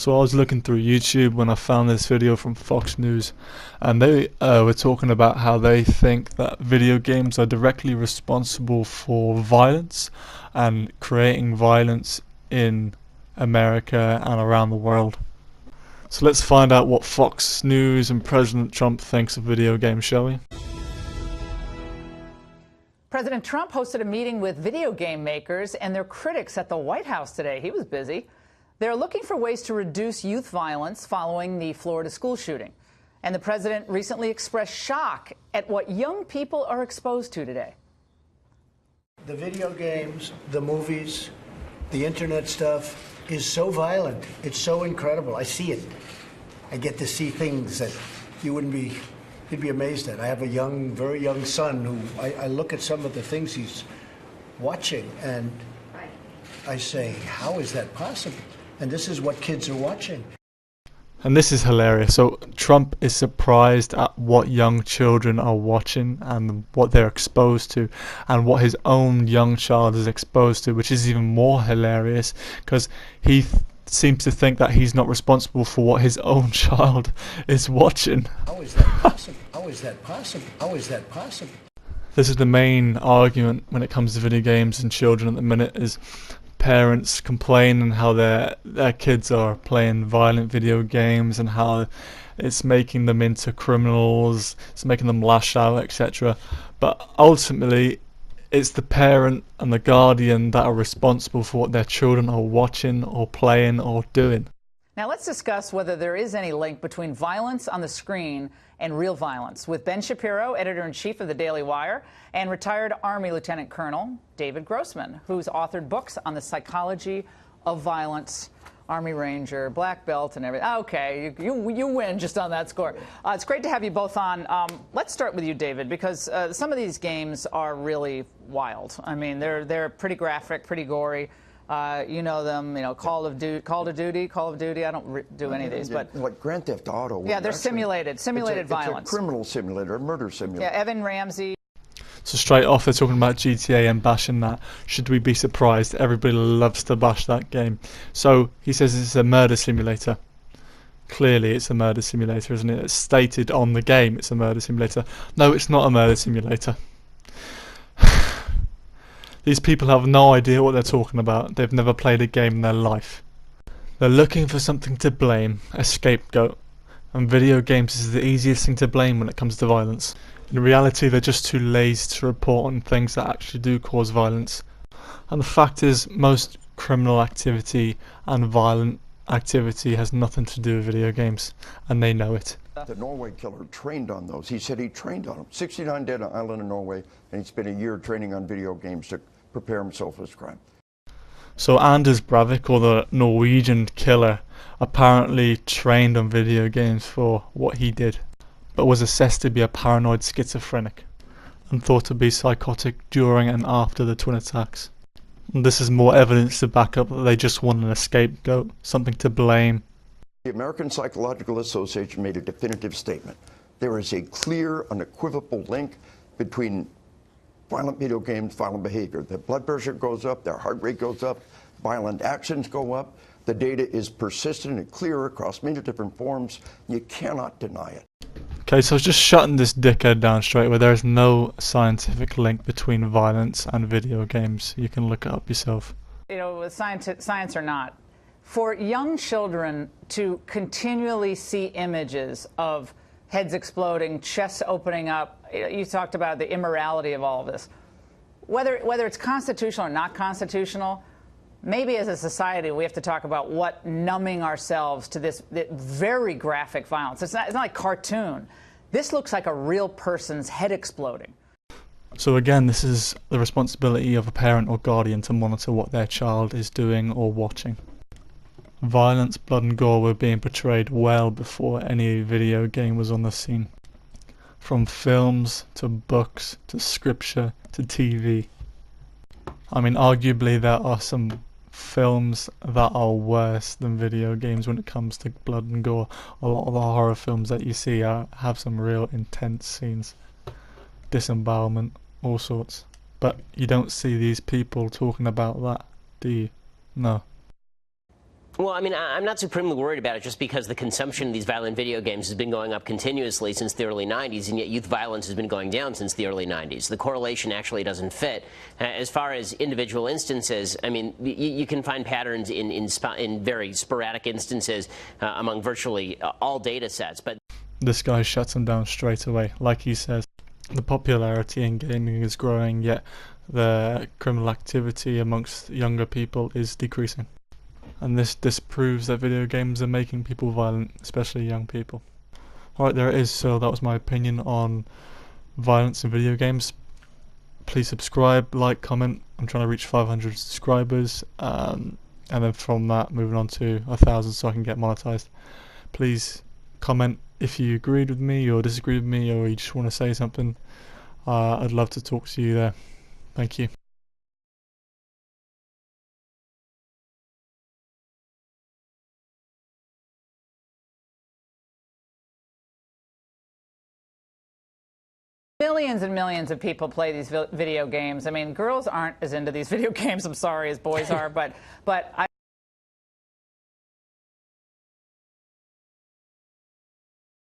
So I was looking through YouTube when I found this video from Fox News, and they were talking about how they think that video games are directly responsible for violence and creating violence in America and around the world. So let's find out what Fox News and President Trump thinks of video games, shall we? President Trump hosted a meeting with video game makers and their critics at the White House today. He was busy. They're looking for ways to reduce youth violence following the Florida school shooting. And the president recently expressed shock at what young people are exposed to today. The video games, the movies, the internet stuff is so violent. It's so incredible. I see it. I get to see things that you'd be amazed at. I have a very young son who I look at some of the things he's watching and I say, how is that possible? And this is what kids are watching. And this is hilarious. So Trump is surprised at what young children are watching and what they're exposed to and what his own young child is exposed to, which is even more hilarious because he seems to think that he's not responsible for what his own child is watching. How is that possible? How is that possible? How is that possible? This is the main argument when it comes to video games and children at the minute, is parents complaining how their kids are playing violent video games and how it's making them into criminals, it's making them lash out, etc. But ultimately it's the parent and the guardian that are responsible for what their children are watching or playing or doing. Now let's discuss whether there is any link between violence on the screen and real violence with Ben Shapiro, editor-in-chief of the Daily Wire, and retired Army Lieutenant Colonel David Grossman, who's authored books on the psychology of violence, Army Ranger, black belt, and everything. Okay, you win just on that score. It's great to have you both on. Let's start with you, David, because some of these games are really wild. I mean, they're pretty graphic, pretty gory. You know them, Call of Duty. I don't do any of these, but like Grand Theft Auto. Yeah, they're simulated violence. It's a criminal simulator, a murder simulator. Yeah, Evan Ramsey. So straight off they're talking about GTA and bashing that. Should we be surprised? Everybody loves to bash that game. So he says it's a murder simulator. Clearly it's a murder simulator, isn't it? It's stated on the game it's a murder simulator. No, it's not a murder simulator. These people have no idea what they're talking about. They've never played a game in their life. They're looking for something to blame, a scapegoat. And video games is the easiest thing to blame when it comes to violence. In reality, they're just too lazy to report on things that actually do cause violence. And the fact is, most criminal activity and violent activity has nothing to do with video games, and they know it. The Norway killer trained on those. He said he trained on them. 69 dead on an island in Norway, and he spent a year training on video games to prepare himself for this crime. So Anders Breivik, or the Norwegian killer, apparently trained on video games for what he did, but was assessed to be a paranoid schizophrenic and thought to be psychotic during and after the twin attacks. And this is more evidence to back up that they just wanted a scapegoat, something to blame. The American Psychological Association made a definitive statement. There is a clear, unequivocal link between violent video games, violent behavior. Their blood pressure goes up, their heart rate goes up, violent actions go up. The data is persistent and clear across many different forms. You cannot deny it. Okay, so just shutting this dickhead down straight away. There is no scientific link between violence and video games. You can look it up yourself. Science or not, for young children to continually see images of heads exploding, chests opening up, you talked about the immorality of all of this. Whether it's constitutional or not constitutional, maybe as a society we have to talk about what numbing ourselves to this very graphic violence. It's not like cartoon. This looks like a real person's head exploding. So again, this is the responsibility of a parent or guardian to monitor what their child is doing or watching. Violence, blood and gore were being portrayed well before any video game was on the scene. From films, to books, to scripture, to TV. I mean, arguably there are some films that are worse than video games when it comes to blood and gore. A lot of the horror films that you see have some real intense scenes. Disembowelment, all sorts. But you don't see these people talking about that, do you? No. Well, I mean, I'm not supremely worried about it just because the consumption of these violent video games has been going up continuously since the early 90s, and yet youth violence has been going down since the early 90s. The correlation actually doesn't fit. As far as individual instances, I mean, you can find patterns in very sporadic instances among virtually all data sets. But this guy shuts them down straight away. Like he says, the popularity in gaming is growing, yet the criminal activity amongst younger people is decreasing. And this disproves that video games are making people violent, especially young people. Alright, there it is. So that was my opinion on violence in video games. Please subscribe, like, comment. I'm trying to reach 500 subscribers, and then from that moving on to 1,000 so I can get monetized. Please comment if you agreed with me or disagreed with me, or you just want to say something. I'd love to talk to you there. Thank you. Millions and millions of people play these video games. I mean, girls aren't as into these video games, I'm sorry, as boys are, but I